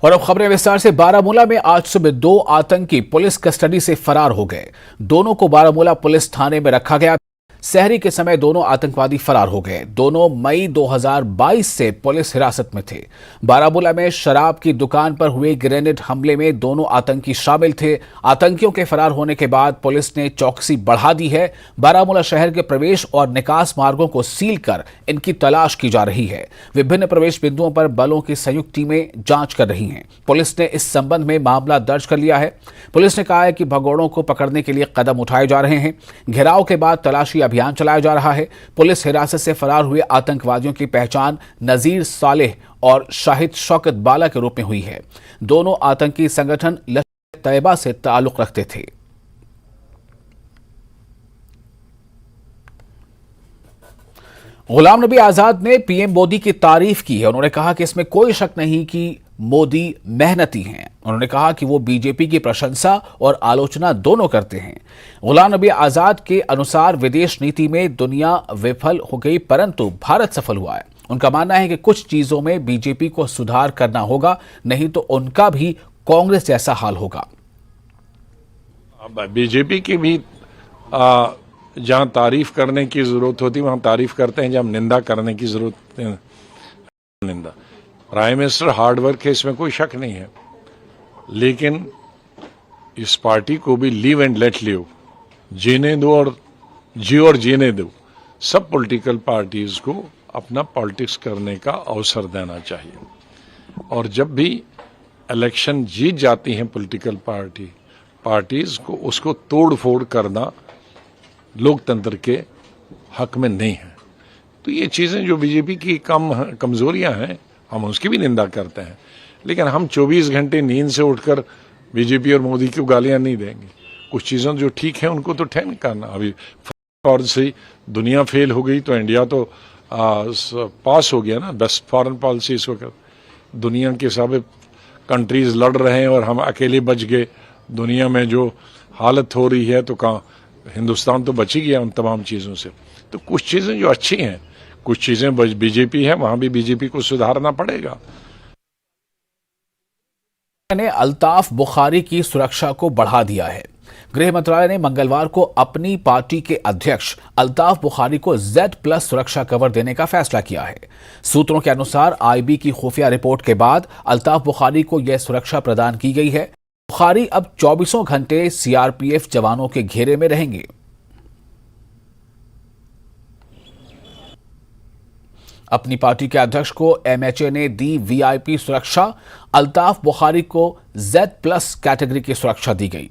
और अब खबरें विस्तार से। बारामूला में आज सुबह 2 आतंकी पुलिस कस्टडी से फरार हो गए। दोनों को बारामूला पुलिस थाने में रखा गया। सहरी के समय दोनों आतंकवादी फरार हो गए। दोनों मई 2022 से पुलिस हिरासत में थे। बारामूला में शराब की दुकान पर हुए ग्रेनेड हमले में दोनों आतंकी शामिल थे। आतंकियों के फरार होने के बाद पुलिस ने चौकसी बढ़ा दी है। बारामूला शहर के प्रवेश और निकास मार्गों को सील कर इनकी तलाश की जा रही है। विभिन्न प्रवेश बिंदुओं पर बलों की संयुक्त टीमें जांच कर रही हैं। पुलिस ने इस संबंध में मामला दर्ज कर लिया है। पुलिस ने कहा है कि भगोड़ों को पकड़ने के लिए कदम उठाए जा रहे हैं। घेराव के बाद तलाशी अभियान चलाया जा रहा है। पुलिस हिरासत से फरार हुए आतंकवादियों की पहचान नजीर सालेह और शाहिद शौकत बाला के रूप में हुई है। दोनों आतंकी संगठन लश्कर तैयबा से ताल्लुक रखते थे। गुलाम नबी आजाद ने पीएम मोदी की तारीफ की है। उन्होंने कहा कि इसमें कोई शक नहीं कि मोदी मेहनती हैं। उन्होंने कहा कि वो बीजेपी की प्रशंसा और आलोचना दोनों करते हैं। गुलाम नबी आजाद के अनुसार विदेश नीति में दुनिया विफल हो गई परंतु भारत सफल हुआ है। उनका मानना है कि कुछ चीजों में बीजेपी को सुधार करना होगा, नहीं तो उनका भी कांग्रेस जैसा हाल होगा। बीजेपी की भी जहां तारीफ करने की जरूरत होती वहां तारीफ करते हैं, जहां निंदा करने की जरूरत है निंदा। प्राइम मिनिस्टर हार्ड वर्क है, इसमें कोई शक नहीं है, लेकिन इस पार्टी को भी लीव एंड लेट लिव, जीने दो और जीने दो। सब पॉलिटिकल पार्टीज को अपना पॉलिटिक्स करने का अवसर देना चाहिए। और जब भी इलेक्शन जीत जाती हैं पॉलिटिकल पार्टीज को उसको तोड़ फोड़ करना लोकतंत्र के हक में नहीं है। तो ये चीजें जो बीजेपी की कमजोरियां हैं हम उसकी भी निंदा करते हैं, लेकिन हम 24 घंटे नींद से उठकर बीजेपी और मोदी को गालियां नहीं देंगे। कुछ चीज़ें जो ठीक है उनको तो ठहर करना। अभी और से दुनिया फेल हो गई तो इंडिया तो पास हो गया ना, बेस्ट फॉरेन पॉलिसी इस वक्त। दुनिया के सब कंट्रीज लड़ रहे हैं और हम अकेले बच गए। दुनिया में जो हालत हो रही है तो कहाँ हिंदुस्तान तो बच ही गया उन तमाम चीज़ों से। तो कुछ चीज़ें जो अच्छी हैं, कुछ चीज़ें बीजेपी है, वहां भी बीजेपी को सुधारना पड़ेगा। ने अल्ताफ बुखारी की सुरक्षा को बढ़ा दिया है। गृह मंत्रालय ने मंगलवार को अपनी पार्टी के अध्यक्ष अल्ताफ बुखारी को Z+ सुरक्षा कवर देने का फैसला किया है। सूत्रों के अनुसार IB की खुफिया रिपोर्ट के बाद अल्ताफ बुखारी को यह सुरक्षा प्रदान की गई है। बुखारी अब 24 घंटे CRPF जवानों के घेरे में रहेंगे। अपनी पार्टी के अध्यक्ष को MHA ने दी VIP सुरक्षा। अल्ताफ बुखारी को Z+ कैटेगरी की सुरक्षा दी गई।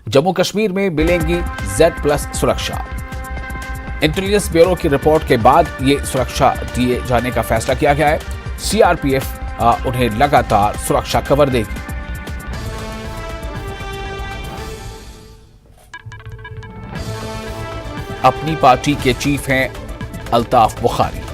जम्मू कश्मीर में मिलेंगी Z+ सुरक्षा। इंटेलिजेंस ब्यूरो की रिपोर्ट के बाद ये सुरक्षा दिए जाने का फैसला किया गया है। CRPF उन्हें लगातार सुरक्षा कवर देगी। अपनी पार्टी के चीफ हैं अल्ताफ बुखारी।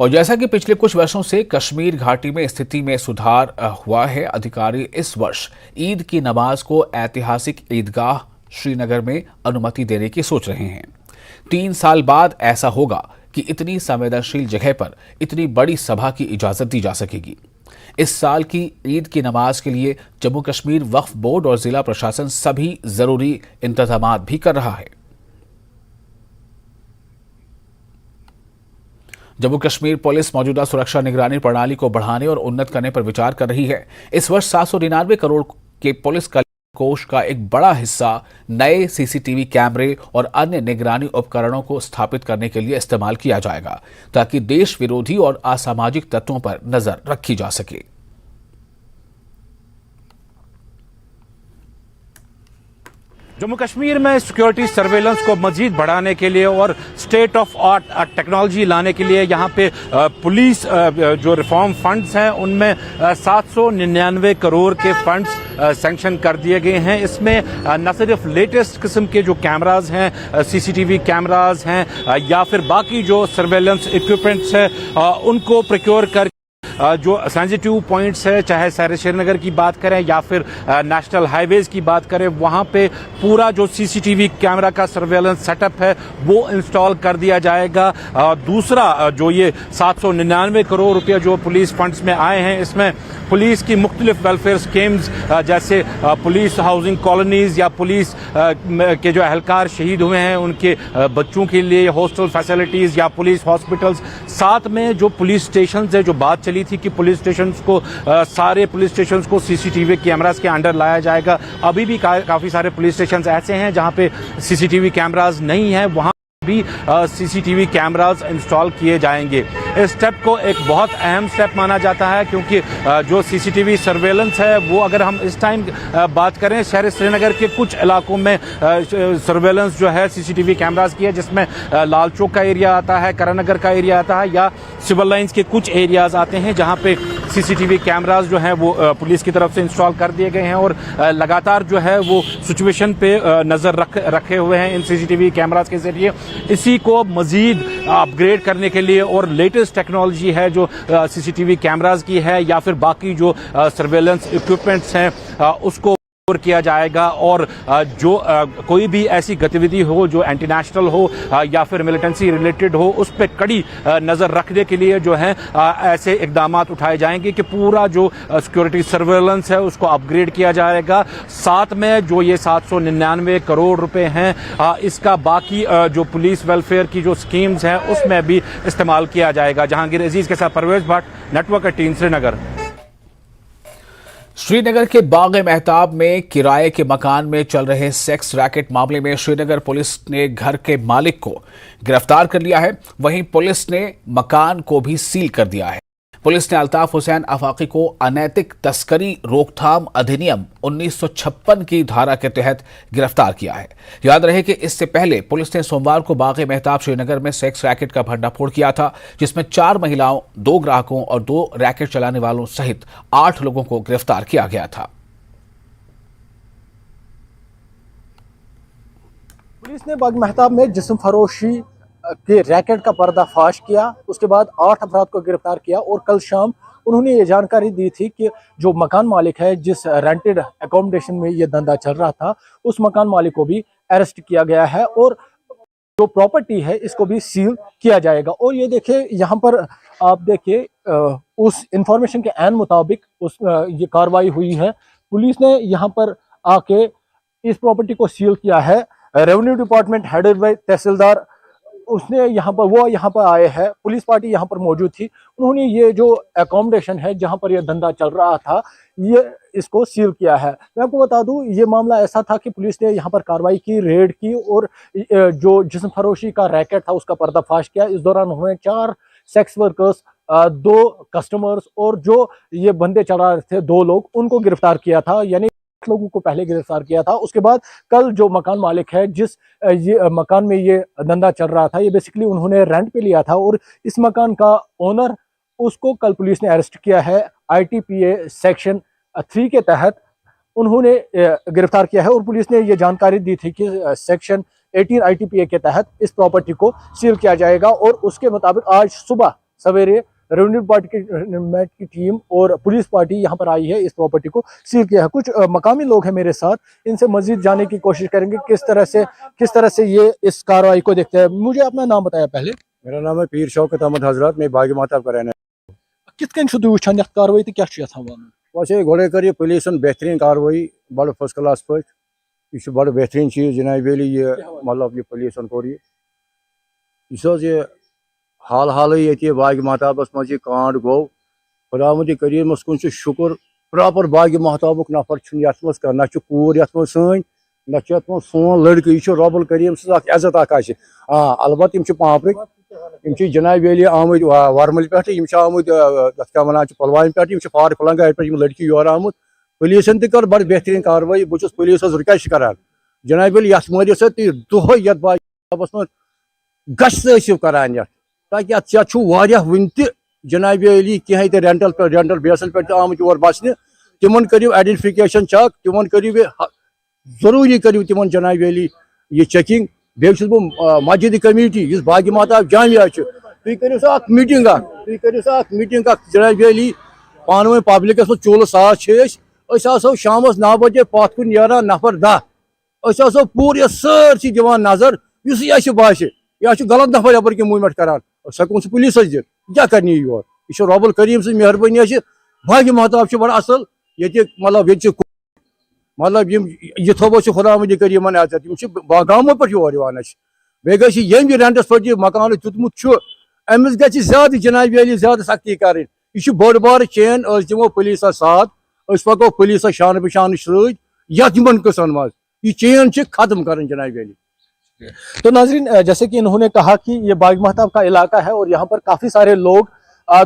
और जैसा कि पिछले कुछ वर्षों से कश्मीर घाटी में स्थिति में सुधार हुआ है, अधिकारी इस वर्ष ईद की नमाज को ऐतिहासिक ईदगाह श्रीनगर में अनुमति देने की सोच रहे हैं। 3 साल बाद ऐसा होगा कि इतनी संवेदनशील जगह पर इतनी बड़ी सभा की इजाजत दी जा सकेगी। इस साल की ईद की नमाज के लिए जम्मू कश्मीर वक्फ बोर्ड और जिला प्रशासन सभी जरूरी इंतजाम भी कर रहा है। जम्मू कश्मीर पुलिस मौजूदा सुरक्षा निगरानी प्रणाली को बढ़ाने और उन्नत करने पर विचार कर रही है। इस वर्ष 799 करोड़ के पुलिस कोष का एक बड़ा हिस्सा नए CCTV कैमरे और अन्य निगरानी उपकरणों को स्थापित करने के लिए इस्तेमाल किया जाएगा, ताकि देश विरोधी और असामाजिक तत्वों पर नजर रखी जा सके। जम्मू कश्मीर में सिक्योरिटी सर्वेलेंस को मजीद बढ़ाने के लिए और स्टेट ऑफ आर्ट टेक्नोलॉजी लाने के लिए यहाँ पे पुलिस जो रिफॉर्म फंड्स हैं उनमें 799 करोड़ के फंड्स सैंक्शन कर दिए गए हैं। इसमें न सिर्फ लेटेस्ट किस्म के जो कैमराज हैं, CCTV कैमराज हैं या फिर बाकी जो सर्वेलेंस इक्विपमेंट्स हैं उनको प्रोक्योर कर जो सेंसिटिव पॉइंट्स है, चाहे शहर श्रीनगर की बात करें या फिर नेशनल हाईवेज की बात करें, वहां पे पूरा जो सीसीटीवी कैमरा का सर्वेलेंस सेटअप है वो इंस्टॉल कर दिया जाएगा। दूसरा जो ये 799 करोड़ रुपए जो पुलिस फंड्स में आए हैं, इसमें पुलिस की मुख्तलिफ वेलफेयर स्कीम्स जैसे पुलिस हाउसिंग कॉलोनीज या पुलिस के जो एहलकार शहीद हुए हैं उनके बच्चों के लिए हॉस्टल फैसिलिटीज या पुलिस हॉस्पिटल्स, साथ में जो पुलिस स्टेशन है, जो बात चली थी कि पुलिस स्टेशन को सारे पुलिस स्टेशन को सीसीटीवी कैमरास के अंडर लाया जाएगा। अभी भी काफी सारे पुलिस स्टेशन ऐसे हैं जहां पे सीसीटीवी कैमरास नहीं है, वहां भी सीसीटीवी कैमरास इंस्टॉल किए जाएंगे। इस स्टेप को एक बहुत अहम स्टेप माना जाता है क्योंकि जो सीसीटीवी सर्वेलेंस है वो अगर हम इस टाइम बात करें, शहर श्रीनगर के कुछ इलाकों में सर्वेलेंस जो है सीसीटीवी कैमरास की है, जिसमें लाल चौक का एरिया आता है, करानगर का एरिया आता है या सिविल लाइंस के कुछ एरियाज आते हैं जहां पे सीसीटीवी कैमरास जो है वो पुलिस की तरफ से इंस्टॉल कर दिए गए हैं और लगातार जो है वो सिचुएशन पे नजर रखे हुए हैं इन सीसीटीवी कैमरास के जरिए। इसी को मजीद अपग्रेड करने के लिए और लेटेस्ट टेक्नोलॉजी है जो सीसीटीवी कैमरास की है या फिर बाकी जो सर्वेलेंस इक्विपमेंट्स हैं उसको किया जाएगा और जो कोई भी ऐसी गतिविधि हो जो एंटी नेशनल हो या फिर मिलिटेंसी रिलेटेड हो, उस पर कड़ी नजर रखने के लिए जो है ऐसे इकदाम उठाए जाएंगे कि पूरा जो सिक्योरिटी सर्वेलेंस है उसको अपग्रेड किया जाएगा। साथ में जो ये 799 करोड़ रुपए हैं इसका बाकी जो पुलिस वेलफेयर की जो स्कीम्स हैं उसमें भी इस्तेमाल किया जाएगा। जहांगीर अजीज के साथ परवेज भट्ट, नेटवर्क 18 श्रीनगर। श्रीनगर के बाग मेहताब में किराए के मकान में चल रहे सेक्स रैकेट मामले में श्रीनगर पुलिस ने घर के मालिक को गिरफ्तार कर लिया है। वहीं पुलिस ने मकान को भी सील कर दिया है। पुलिस ने अल्ताफ हुसैन आफाकी को अनैतिक तस्करी रोकथाम अधिनियम 1956 की धारा के तहत गिरफ्तार किया है। याद रहे कि इससे पहले पुलिस ने सोमवार को बाग मेहताब श्रीनगर में सेक्स रैकेट का भंडाफोड़ किया था, जिसमें 4 महिलाओं, 2 ग्राहकों और 2 रैकेट चलाने वालों सहित 8 लोगों को गिरफ्तार किया गया था। पुलिस ने बाग मेहताब में जिस्म फरोशी के रैकेट का पर्दाफाश किया, उसके बाद 8 अफराद को गिरफ्तार किया और कल शाम उन्होंने ये जानकारी दी थी कि जो मकान मालिक है जिस रेंटेड अकोमोडेशन में ये धंधा चल रहा था, उस मकान मालिक को भी अरेस्ट किया गया है और जो प्रॉपर्टी है इसको भी सील किया जाएगा। और ये देखिए यहाँ पर आप देखिए उस इंफॉर्मेशन के ऐन मुताबिक ये कार्रवाई हुई है। पुलिस ने यहाँ पर आके इस प्रॉपर्टी को सील किया है। रेवेन्यू डिपार्टमेंट हेडेड बाय तहसीलदार उसने यहाँ पर आए हैं, पुलिस पार्टी यहाँ पर मौजूद थी। उन्होंने ये जो एकोमोडेशन है जहाँ पर यह धंधा चल रहा था ये इसको सील किया है। मैं आपको बता दूं ये मामला ऐसा था कि पुलिस ने यहाँ पर कार्रवाई की, रेड की और जो जिस्म फरोशी का रैकेट था उसका पर्दाफाश किया। इस दौरान उन्होंने 4 सेक्स वर्कर्स, 2 कस्टमर्स और जो ये बंदे चला रहे थे 2 लोग, उनको गिरफ्तार किया था। यानी लोगों को पहले गिरफ्तार किया था। उसके बाद कल जो मकान मालिक है जिस ये मकान में ये धंधा चल रहा था, ये बेसिकली उन्होंने रेंट पे लिया था और इस मकान का ओनर, उसको कल पुलिस ने अरेस्ट किया है। ITPA सेक्शन 3 के तहत उन्होंने गिरफ्तार किया है और पुलिस ने ये जानकारी दी थी कि सेक्शन 18 ITPA के तहत इस प्रॉपर्टी को सील किया जाएगा और उसके मुताबिक आज सुबह सवेरे रेवेन्यू डिपार्टमेंट की टीम और पुलिस पार्टी यहाँ पर आई है, इस प्रॉपर्टी को सील किया है। कुछ मकामी लोग हैं मेरे साथ, इनसे मजीद जानने की कोशिश करेंगे किस तरह से ये इस कार्रवाई को देखते हैं। मुझे अपना नाम बताया पहले। मेरा नाम है पीर शौकत अहमद हजरत, मैं बाग मेहताब का रहने कित कन छुद वुचान यथ कार्रवाई तो क्या यथान वैसे गोड़े कर पुलिसन बेहतरीन कार्रवाई बड़ फर्स्ट क्लास पे, यह बड़ बेहतरीन चीज़ जनाब वेली ये मतलब ये पुलिसन कोर ये हाल हाल ये बाग मेहताबस मज कांड गो खुदावंद करीमस कुन शुक्र प्रॉपर बाग मेहताबुक नफर ये ना कूर ये सन ना सोन लड़क यह रबुल करीम सज़्ज़त अलबत् पापरिक जनाब वेली आमुद वरमल पे आमुद क्या वन पुलवाम पे फार फलंगा पे लड़की योर आमुद पुलिसन कर बड़ बेहतरीन कार्रवाई। बहुत पुलिस रिक्वेस्ट करान जनाब वेली ये मरियो तुम दोह ये बाग मेहताबस मज गश्त करान ये ताकि अत वन जनाब वेली कहें तो रेंटल बेसल पे आमुत और बसने तिमन करू आइडेंटिफिकेशन चेक, तिमन करू जरूरी करू तिमन जनाब वेली ये चेकिंग। बह मस्जिद कमेटी इस बाग मेहताब जामिया तुम करू मीटिंग तुम करो मीटिंग जनाब अली पान वन पब्लिक चूल साथ शाम 9 बजे पथ कुन नारान नफर 10 पूरे सरसी दिवान नजर इस बासे यह गलत नफर यपर की मूवमेंट करान सको पुलिस दित क्या कर योर यह रब्बुल करीम सज मेहरबानी भाग्य महताब बड़ा असल ये मतलब यह थो खुदा मद करीम आजत गामों पे योर बे गम रेंटस पे मकान तुतमुत अमिस ग ज्यादा जनाब अली ज्यादा सख्ती कर यह बड़ बार चेन दिमो पुलिस साथ पको पुलिस शान बशान सत कसन मज यह चेन खत्म कर जनाब अली। तो नाजरीन, जैसे कि इन्होंने कहा कि ये बाग महताब का इलाका है और यहाँ पर काफी सारे लोग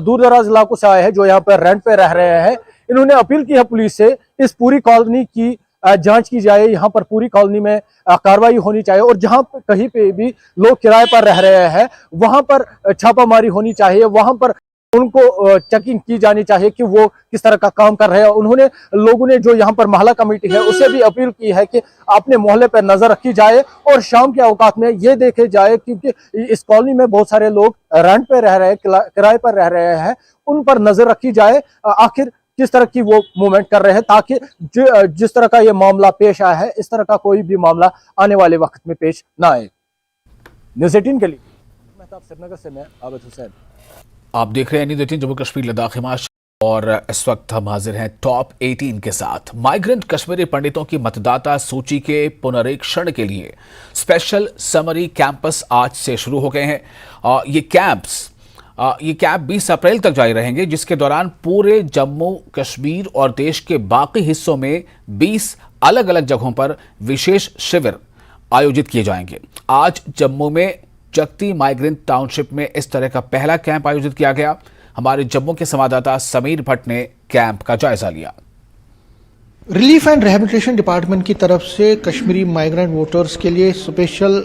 दूर दराज इलाकों से आए हैं जो यहाँ पर रेंट पे रह रहे हैं। इन्होंने अपील की है पुलिस से इस पूरी कॉलोनी की जांच की जाए, यहाँ पर पूरी कॉलोनी में कार्रवाई होनी चाहिए और जहाँ कहीं पे भी लोग किराए पर रह रहे हैं वहां पर छापामारी होनी चाहिए, वहां पर उनको चेकिंग की जानी चाहिए कि वो किस तरह का काम कर रहे हैं। उन्होंने लोगों ने जो यहाँ पर मोहल्ला कमेटी है उससे भी अपील की है कि अपने मोहल्ले पर नजर रखी जाए और शाम के औकात में ये देखे जाए, क्योंकि इस कॉलोनी में बहुत सारे लोग रेंट पे रह रहे हैं, किराए पर रह रहे हैं, उन पर नजर रखी जाए आखिर किस तरह की वो मूवमेंट कर रहे हैं, ताकि जिस तरह का ये मामला पेश आया है इस तरह का कोई भी मामला आने वाले वक्त में पेश ना आए। न्यूज़ 18 के लिए मेहताब श्रीनगर से मैं आबिद हुसैन। आप देख रहे हैं न्यूज़ 18 जम्मू कश्मीर लद्दाख हिमाचल और इस वक्त हम हाजिर हैं टॉप 18 के साथ। माइग्रेंट कश्मीरी पंडितों की मतदाता सूची के पुनरीक्षण के लिए स्पेशल समरी कैंपस आज से शुरू हो गए हैं। ये कैंप 20 अप्रैल तक जारी रहेंगे, जिसके दौरान पूरे जम्मू कश्मीर और देश के बाकी हिस्सों में 20 अलग अलग जगहों पर विशेष शिविर आयोजित किए जाएंगे। आज जम्मू में जगती माइग्रेंट टाउनशिप में इस तरह का पहला कैंप आयोजित किया गया। हमारे जम्मू के संवाददाता समीर भट्ट ने कैंप का जायजा लिया। रिलीफ एंड रिहेबिलिटेशन डिपार्टमेंट की तरफ से कश्मीरी माइग्रेंट वोटर्स के लिए स्पेशल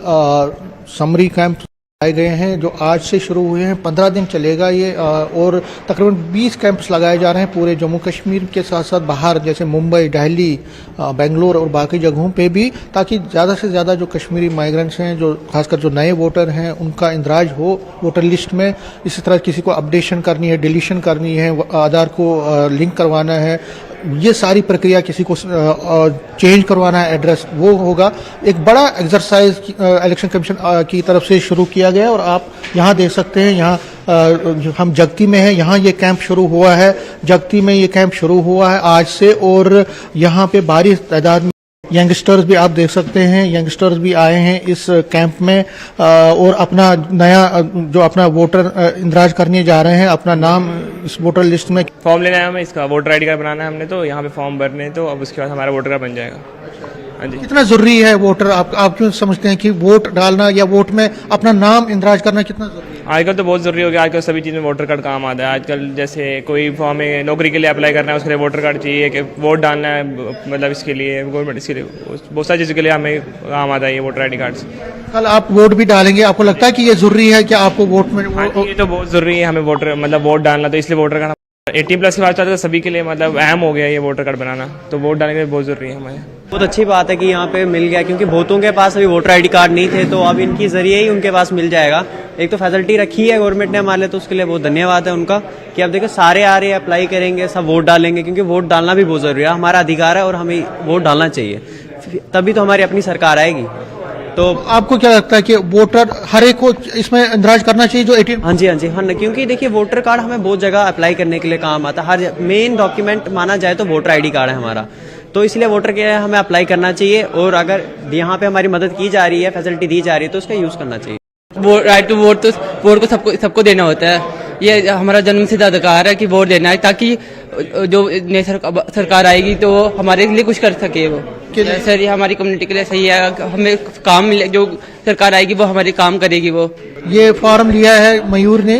समरी कैंप लगाए गए हैं जो आज से शुरू हुए हैं। 15 दिन चलेगा ये और तकरीबन 20 कैंप्स लगाए जा रहे हैं पूरे जम्मू कश्मीर के साथ साथ बाहर जैसे मुंबई, दिल्ली, बेंगलोर और बाकी जगहों पे भी, ताकि ज़्यादा से ज़्यादा जो कश्मीरी माइग्रेंट्स हैं, जो खासकर जो नए वोटर हैं, उनका इंदराज हो वोटर लिस्ट में। इसी तरह किसी को अपडेशन करनी है, डिलीशन करनी है, आधार को लिंक करवाना है, ये सारी प्रक्रिया, किसी को चेंज करवाना है एड्रेस, वो होगा। एक बड़ा एक्सरसाइज इलेक्शन कमीशन की तरफ से शुरू किया गया और आप यहाँ देख सकते हैं। यहाँ हम जगती में हैं, यहाँ ये कैंप शुरू हुआ है। जगती में ये कैंप शुरू हुआ है आज से और यहाँ पे भारी तादाद में यंगस्टर्स भी आप देख सकते हैं, यंगस्टर्स भी आए हैं इस कैंप में और अपना नया जो अपना वोटर इंदराज करने जा रहे हैं, अपना नाम इस वोटर लिस्ट में। फॉर्म लेना है हमें, इसका वोटर आईडी कार्ड बनाना है हमने, तो यहाँ पे फॉर्म भरने हैं, तो अब उसके बाद हमारा वोटर कार्ड बन जाएगा। हाँ जी। कितना जरूरी है वोटर, आप क्यों समझते हैं कि वोट डालना या वोट में अपना नाम इंदराज करना कितना जरूरी है? आजकल तो बहुत जरूरी हो गया, आजकल सभी चीज़ में वोटर कार्ड काम आता है। आजकल जैसे कोई फॉर्म में नौकरी के लिए अप्लाई करना है, उसके लिए वोटर कार्ड चाहिए, कि वोट डालना है, मतलब इसके लिए गवर्नमेंट, इसके लिए बहुत सारी चीज़ों के लिए हमें काम आता है ये वोटर आई डी कार्ड। कल आप वोट भी डालेंगे, आपको लगता है कि ये जरूरी है कि आपको वोट में? ये तो बहुत जरूरी है हमें वोटर, मतलब वोट डालना, तो इसलिए वोटर कार्ड 18+ की बात चाहते हैं सभी के लिए, मतलब अहम हो गया ये वोटर कार्ड बनाना, तो वोट डालने के लिए बहुत जरूरी है हमें। बहुत अच्छी बात है कि यहाँ पे मिल गया, क्योंकि बहुतों के पास अभी वोटर आईडी कार्ड नहीं थे, तो अब इनके जरिए ही उनके पास मिल जाएगा। एक तो फैसिलिटी रखी है गवर्नमेंट ने हमारे लिए, तो उसके लिए बहुत धन्यवाद है उनका कि अब देखो सारे आ रहे हैं, अप्लाई करेंगे, सब वोट डालेंगे, क्योंकि वोट डालना भी बहुत जरूरी है, हमारा अधिकार है और हमें वोट डालना चाहिए, तभी तो हमारी अपनी सरकार आएगी। तो आपको क्या लगता है कि वोटर हर एक को इसमें इंदराज करना चाहिए जो 18? हाँ जी, क्योंकि देखिए वोटर कार्ड हमें बहुत जगह अप्लाई करने के लिए काम आता है। हर मेन डॉक्यूमेंट माना जाए तो वोटर आईडी कार्ड है हमारा, तो इसलिए वोटर के हमें अप्लाई करना चाहिए और अगर यहाँ पे हमारी मदद की जा रही है, फैसिलिटी दी जा रही है, तो उसका यूज करना चाहिए। वो राइट टू वोट, तो वोट को सबको देना होता है। ये हमारा जन्मसिद्ध अधिकार है कि वोट देना है, ताकि जो नई सरकार आएगी तो हमारे लिए कुछ कर सके। वो सर ये हमारी कम्युनिटी के लिए सही है, हमें काम मिले, जो सरकार आएगी वो हमारे काम करेगी। वो ये फॉर्म लिया है मयूर ने,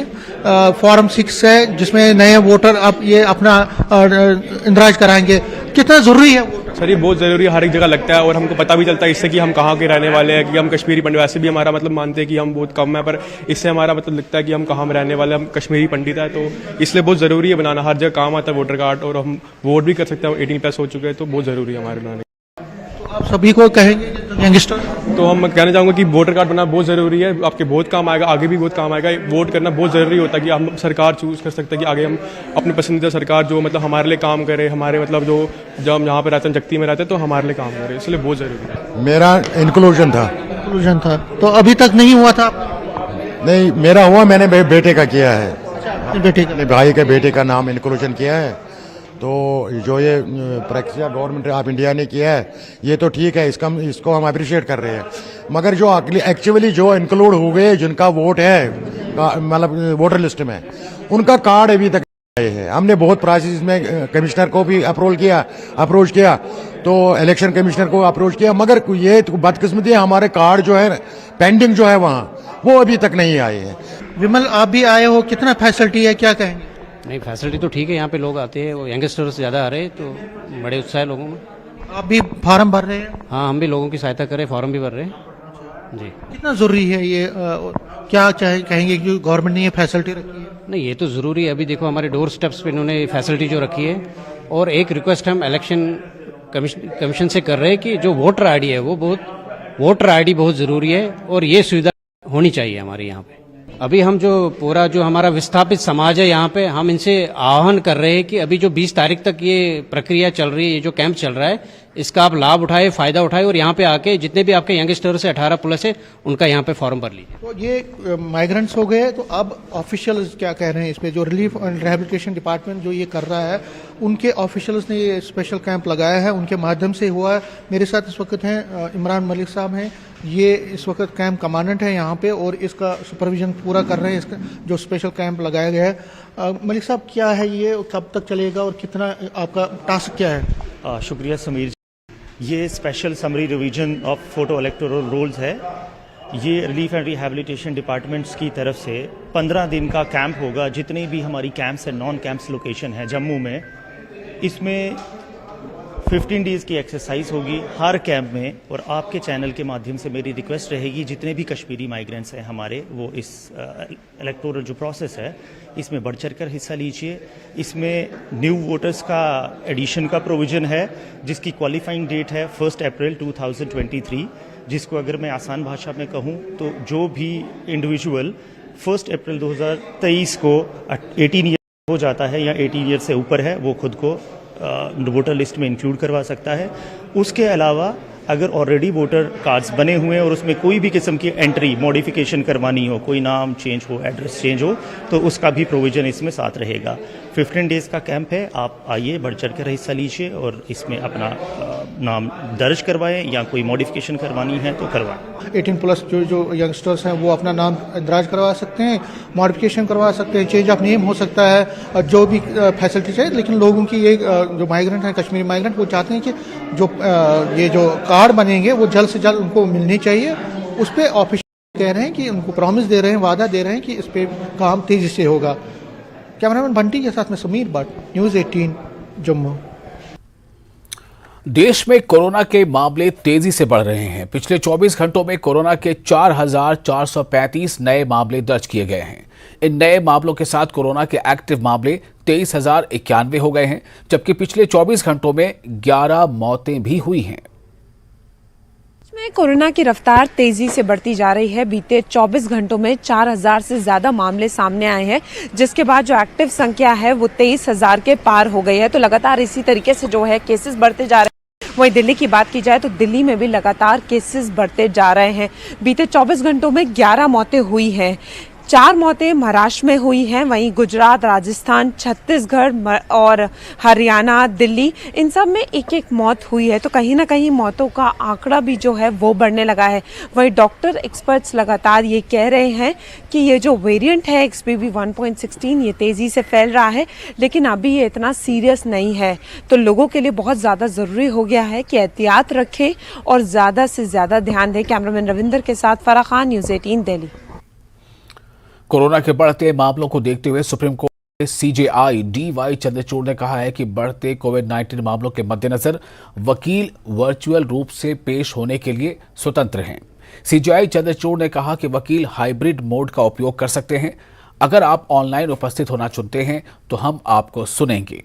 फॉर्म 6 है, जिसमें नए वोटर अब ये अपना इंदराज कराएंगे। कितना जरूरी है वोटर? सर ये बहुत ज़रूरी है, हर एक जगह लगता है और हमको पता भी चलता है इससे कि हम कहाँ के रहने वाले हैं, कि हम कश्मीरी पंडित। वैसे भी हमारा मतलब मानते हैं कि हम बहुत कम है, पर इससे हमारा मतलब लगता है कि हम कहाँ में रहने वाले, हम कश्मीरी पंडित है, तो इसलिए बहुत ज़रूरी है बनाना। हर जगह काम आता है वोटर कार्ड और हम वोट भी कर सकते हैं, 18+ हो चुके हैं, तो बहुत ज़रूरी है हमारे बनाने। आप सभी को कहेंगे यंगस्टर? तो हम कहना चाहूँगा कि वोटर कार्ड बनाना बहुत ज़रूरी है, आपके बहुत काम आएगा, आगे भी बहुत काम आएगा। वोट करना बहुत ज़रूरी होता है कि हम सरकार चूज़ कर सकते हैं कि आगे हम अपनी पसंदीदा सरकार जो मतलब हमारे लिए काम करे, हमारे मतलब जो जब हम यहाँ पे रहते हैं जगती में रहते हैं तो हमारे लिए काम करे, इसलिए बहुत ज़रूरी है। मेरा इंक्लूजन था। तो अभी तक नहीं हुआ था? नहीं, मेरा हुआ, मैंने बेटे का किया है, बेटे का? अपने भाई के बेटे का नाम इंक्लूजन किया है। तो जो ये प्रक्रिया गवर्नमेंट ऑफ इंडिया ने किया है ये तो ठीक है, इसको हम अप्रिशिएट कर रहे हैं। मगर जो एक्चुअली जो इंक्लूड हो गए, जिनका वोट है मतलब वोटर लिस्ट में, उनका कार्ड अभी तक नहीं है। हमने बहुत प्रोसेस में कमिश्नर को भी अप्रोच किया, तो इलेक्शन कमिश्नर को अप्रोच किया, मगर ये बदकिस्मती है, हमारे कार्ड जो है पेंडिंग जो है वहाँ वो अभी तक नहीं आए हैं। विमल, आप भी आए हो, कितना फैसिलिटी है, क्या कहेंगे? नहीं, फैसिलिटी तो ठीक है, यहाँ पे लोग आते हैं, वो यंगस्टर्स ज़्यादा आ रहे हैं, तो बड़े उत्साह है लोगों में। आप भी फार्म भर रहे हैं? हाँ, हम भी लोगों की सहायता कर रहे हैं, फॉर्म भी भर रहे हैं जी। कितना ज़रूरी है ये? क्या कहेंगे कि गवर्नमेंट ने ये फैसिलिटी रखी है? नहीं, ये तो ज़रूरी है। अभी देखो हमारे डोर स्टेप्स पे इन्होंने फैसिलिटी जो रखी है, और एक रिक्वेस्ट हम इलेक्शन कमीशन से कर रहे हैं कि जो वोटर आईडी है वोटर आईडी बहुत ज़रूरी है, और ये सुविधा होनी चाहिए हमारे यहाँ पे। अभी हम जो पूरा जो हमारा विस्थापित समाज है यहाँ पे, हम इनसे आह्वान कर रहे हैं कि अभी जो 20 तारीख तक ये प्रक्रिया चल रही है, ये जो कैंप चल रहा है, इसका आप लाभ उठाए, फायदा उठाए, और यहाँ पे आके जितने भी आपके यंगस्टर्स है 18+ है, उनका यहाँ पे फॉर्म भर लीजिए। तो ये माइग्रेंट्स हो गए, तो अब ऑफिशियल्स क्या कह रहे हैं इस पे? जो रिलीफ एंड रिहेबिलिटेशन डिपार्टमेंट जो ये कर रहा है, उनके ऑफिशियल्स ने ये स्पेशल कैंप लगाया है, उनके माध्यम से हुआ है। मेरे साथ इस वक्त हैं इमरान मलिक साहब हैं, ये इस वक्त कैंप कमांडेंट है यहाँ पे, और इसका सुपरविजन पूरा कर रहे हैं, इसका जो स्पेशल कैंप लगाया गया है। मलिक साहब, क्या है ये, कब तक चलेगा और कितना आपका टास्क क्या है? शुक्रिया समीर जी। ये special summary revision of photo electoral rolls है। ये रिलीफ एंड रिहैबिलिटेशन डिपार्टमेंट्स की तरफ से 15 दिन का कैंप होगा। जितने भी हमारी कैंप्स हैं, नॉन कैंप्स लोकेशन है जम्मू में, इसमें 15 डेज़ की एक्सरसाइज होगी हर कैंप में। और आपके चैनल के माध्यम से मेरी रिक्वेस्ट रहेगी, जितने भी कश्मीरी माइग्रेंट्स हैं हमारे, वो इस इलेक्टोरल जो प्रोसेस है इसमें बढ़ चढ़ कर हिस्सा लीजिए। इसमें न्यू वोटर्स का एडिशन का प्रोविज़न है, जिसकी क्वालिफाइंग डेट है 1 अप्रैल 2023, जिसको अगर मैं आसान भाषा में कहूँ तो जो भी इंडिविजुअल 1 अप्रैल 2023 को 18 ईयर हो जाता है या 18 ईयर से ऊपर है, वो खुद को वोटर लिस्ट में इंक्लूड करवा सकता है। उसके अलावा अगर ऑलरेडी वोटर कार्ड्स बने हुए हैं और उसमें कोई भी किस्म की एंट्री मॉडिफिकेशन करवानी हो, कोई नाम चेंज हो, एड्रेस चेंज हो, तो उसका भी प्रोविजन इसमें साथ रहेगा। 15 डेज़ का कैंप है, आप आइए, बढ़ चढ़ कर हिस्सा लीजिए और इसमें अपना नाम दर्ज करवाएं, या कोई मॉडिफिकेशन करवानी है तो करवाएं। 18+ जो यंगस्टर्स हैं वो अपना नाम दर्ज करवा सकते हैं, मॉडिफिकेशन करवा सकते हैं, चेंज ऑफ नेम हो सकता है, जो भी फैसिलिटीज है। लेकिन लोगों की ये जो माइग्रेंट हैं, कश्मीरी माइग्रेंट, वो चाहते हैं कि जो ये जो कार्ड बनेंगे वो जल्द से जल्द उनको मिलने चाहिए। उस पर ऑफिशियल कह रहे हैं कि उनको प्रॉमिस दे रहे हैं, वादा दे रहे हैं कि इस पर काम तेजी से होगा। कैमरामैन बंटी के साथ में समीर भट्ट, न्यूज़ 18 जम्मू। देश में कोरोना के मामले तेजी से बढ़ रहे हैं। पिछले 24 घंटों में कोरोना के 4,435 नए मामले दर्ज किए गए हैं। इन नए मामलों के साथ कोरोना के एक्टिव मामले 23,091 हो गए हैं, जबकि पिछले 24 घंटों में 11 मौतें भी हुई हैं। में कोरोना की रफ्तार तेजी से बढ़ती जा रही है। बीते 24 घंटों में 4,000 से ज्यादा मामले सामने आए हैं, जिसके बाद जो एक्टिव संख्या है वो 23,000 के पार हो गई है। तो लगातार इसी तरीके से जो है केसेस बढ़ते जा रहे हैं। वहीं दिल्ली की बात की जाए तो दिल्ली में भी लगातार केसेस बढ़ते जा रहे हैं। बीते 24 घंटों में 11 मौतें हुई हैं। 4 मौतें महाराष्ट्र में हुई हैं, वहीं गुजरात, राजस्थान, छत्तीसगढ़ और हरियाणा, दिल्ली, इन सब में एक एक मौत हुई है। तो कहीं ना कहीं मौतों का आंकड़ा भी जो है वो बढ़ने लगा है। वहीं डॉक्टर, एक्सपर्ट्स लगातार ये कह रहे हैं कि ये जो वेरिएंट है XBB 1.16 ये तेज़ी से फैल रहा है, लेकिन अभी ये इतना सीरियस नहीं है। तो लोगों के लिए बहुत ज़्यादा ज़रूरी हो गया है कि एहतियात रखें और ज़्यादा से ज़्यादा ध्यान दें। कैमरामैन रविंदर के साथ फराह खान, न्यूज़ 18 दिल्ली। कोरोना के बढ़ते मामलों को देखते हुए सुप्रीम कोर्ट के CJI DY चंद्रचूड़ ने कहा है कि बढ़ते कोविड-19 मामलों के मद्देनजर वकील वर्चुअल रूप से पेश होने के लिए स्वतंत्र हैं। CJI चंद्रचूड़ ने कहा कि वकील हाइब्रिड मोड का उपयोग कर सकते हैं। अगर आप ऑनलाइन उपस्थित होना चुनते हैं तो हम आपको सुनेंगे।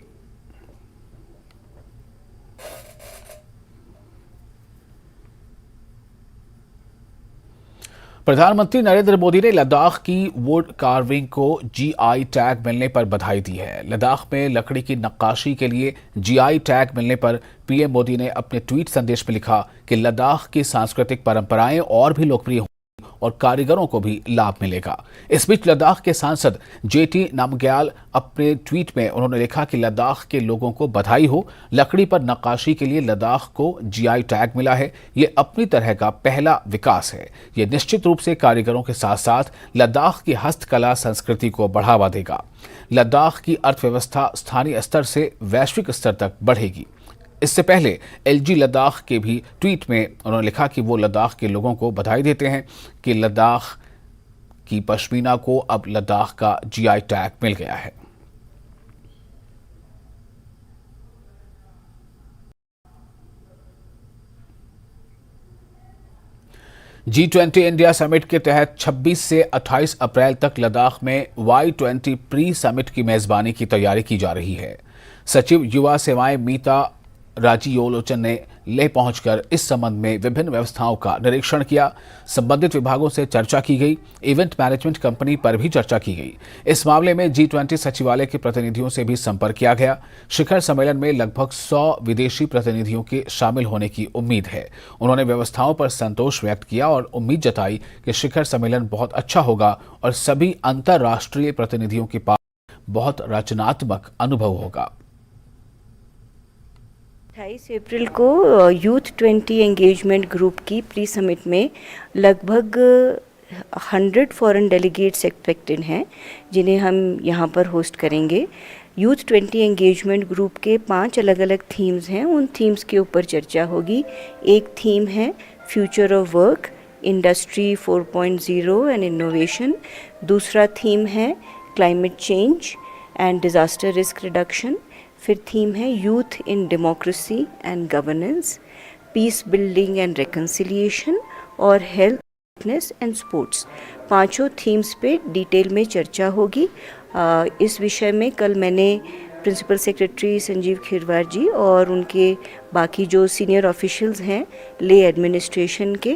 प्रधानमंत्री नरेंद्र मोदी ने लद्दाख की वुड कार्विंग को जीआई टैग मिलने पर बधाई दी है। लद्दाख में लकड़ी की नक्काशी के लिए जीआई टैग मिलने पर पीएम मोदी ने अपने ट्वीट संदेश में लिखा कि लद्दाख की सांस्कृतिक परंपराएं और भी लोकप्रिय होंगी और कारीगरों को भी लाभ मिलेगा। इस बीच लद्दाख के सांसद जेटी नामग्याल अपने ट्वीट में उन्होंने लिखा कि लद्दाख के लोगों को बधाई हो, लकड़ी पर नक्काशी के लिए लद्दाख को जीआई टैग मिला है। ये अपनी तरह का पहला विकास है। ये निश्चित रूप से कारीगरों के साथ साथ लद्दाख की हस्तकला संस्कृति को बढ़ावा देगा। लद्दाख की अर्थव्यवस्था स्थानीय स्तर से वैश्विक स्तर तक बढ़ेगी। इससे पहले एलजी लद्दाख के भी ट्वीट में उन्होंने लिखा कि वो लद्दाख के लोगों को बधाई देते हैं कि लद्दाख की पश्मीना को अब लद्दाख का जीआई टैग मिल गया है। G20 इंडिया समिट के तहत 26 से 28 अप्रैल तक लद्दाख में Y20 प्री समिट की मेजबानी की तैयारी की जा रही है। सचिव युवा सेवाएं मीता राजीयोलोचन ने लेह पहुंचकर इस संबंध में विभिन्न व्यवस्थाओं का निरीक्षण किया। संबंधित विभागों से चर्चा की गई। इवेंट मैनेजमेंट कंपनी पर भी चर्चा की गई। इस मामले में G20 सचिवालय के प्रतिनिधियों से भी संपर्क किया गया। शिखर सम्मेलन में लगभग 100 विदेशी प्रतिनिधियों के शामिल होने की उम्मीद है। उन्होंने व्यवस्थाओं पर संतोष व्यक्त किया और उम्मीद जताई कि शिखर सम्मेलन बहुत अच्छा होगा और सभी अंतर्राष्ट्रीय प्रतिनिधियों के पास बहुत रचनात्मक अनुभव होगा। 28 अप्रैल को यूथ 20 एंगेजमेंट ग्रुप की प्री समिट में लगभग 100 फॉरेन डेलीगेट्स एक्सपेक्टेड हैं, जिन्हें हम यहाँ पर होस्ट करेंगे। यूथ 20 एंगेजमेंट ग्रुप के 5 अलग अलग थीम्स हैं। उन थीम्स के ऊपर चर्चा होगी। एक थीम है future of work, industry 4.0 and innovation. दूसरा थीम है climate change and disaster risk reduction. फिर थीम है youth in democracy and governance, peace building and reconciliation और हेल्थ, फिटनेस एंड स्पोर्ट्स। पांचों थीम्स पे डिटेल में चर्चा होगी। इस विषय में कल मैंने प्रिंसिपल सेक्रेटरी संजीव खीरवार जी और उनके बाकी जो सीनियर ऑफिशियल्स हैं ले एडमिनिस्ट्रेशन के,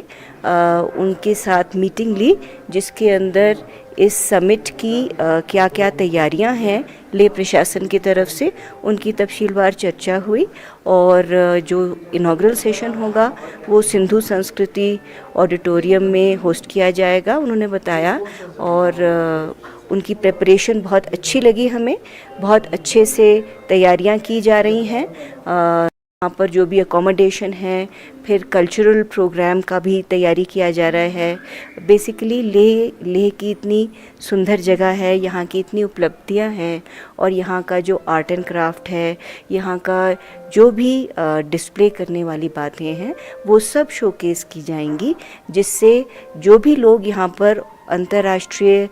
उनके साथ मीटिंग ली, जिसके अंदर इस समिट की क्या क्या तैयारियां हैं ले प्रशासन की तरफ से, उनकी तफसीलवार चर्चा हुई। और जो इनॉग्रल सेशन होगा वो सिंधु संस्कृति ऑडिटोरियम में होस्ट किया जाएगा, उन्होंने बताया। और उनकी प्रिपरेशन बहुत अच्छी लगी हमें, बहुत अच्छे से तैयारियां की जा रही हैं। यहाँ पर जो भी अकोमोडेशन है, फिर कल्चरल प्रोग्राम का भी तैयारी किया जा रहा है। बेसिकली लेह की इतनी सुंदर जगह है, यहाँ की इतनी उपलब्धियाँ हैं और यहाँ का जो आर्ट एंड क्राफ्ट है, यहाँ का जो भी डिस्प्ले करने वाली बातें हैं, वो सब शोकेस की जाएंगी, जिससे जो भी लोग यहाँ पर अंतर्राष्ट्रीय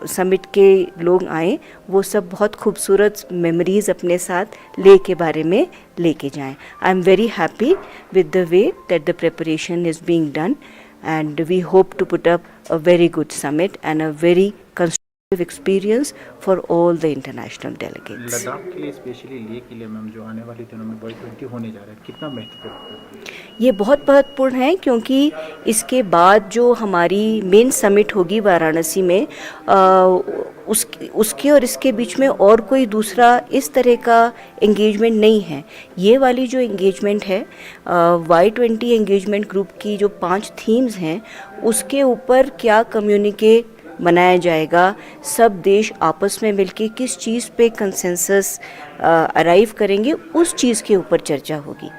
समिट के लोग आए, वो सब बहुत खूबसूरत मेमोरीज अपने साथ ले के बारे में लेके जाएं। I am very happy with the way that the preparation is being done, and we hope to put up a very good summit and a very constructive experience for all the international delegates. Ladakh के लिए specially Leh के लिए ma'am जो आने वाले दिनों में Y20 होने जा रहा है, कितना महत्वपूर्ण है? ये बहुत महत्वपूर्ण है, क्योंकि इसके बाद जो हमारी मेन समिट होगी वाराणसी में, उसके और इसके बीच में और कोई दूसरा इस तरह का एंगेजमेंट नहीं है। ये वाली जो एंगेजमेंट है, Y20 एंगेजमेंट ग्रुप की जो 5 थीम्स हैं, उसके ऊपर क्या कम्युनिके बनाया जाएगा, सब देश आपस में मिलके किस चीज़ पे कंसेंसस अराइव करेंगे, उस चीज़ के ऊपर चर्चा होगी।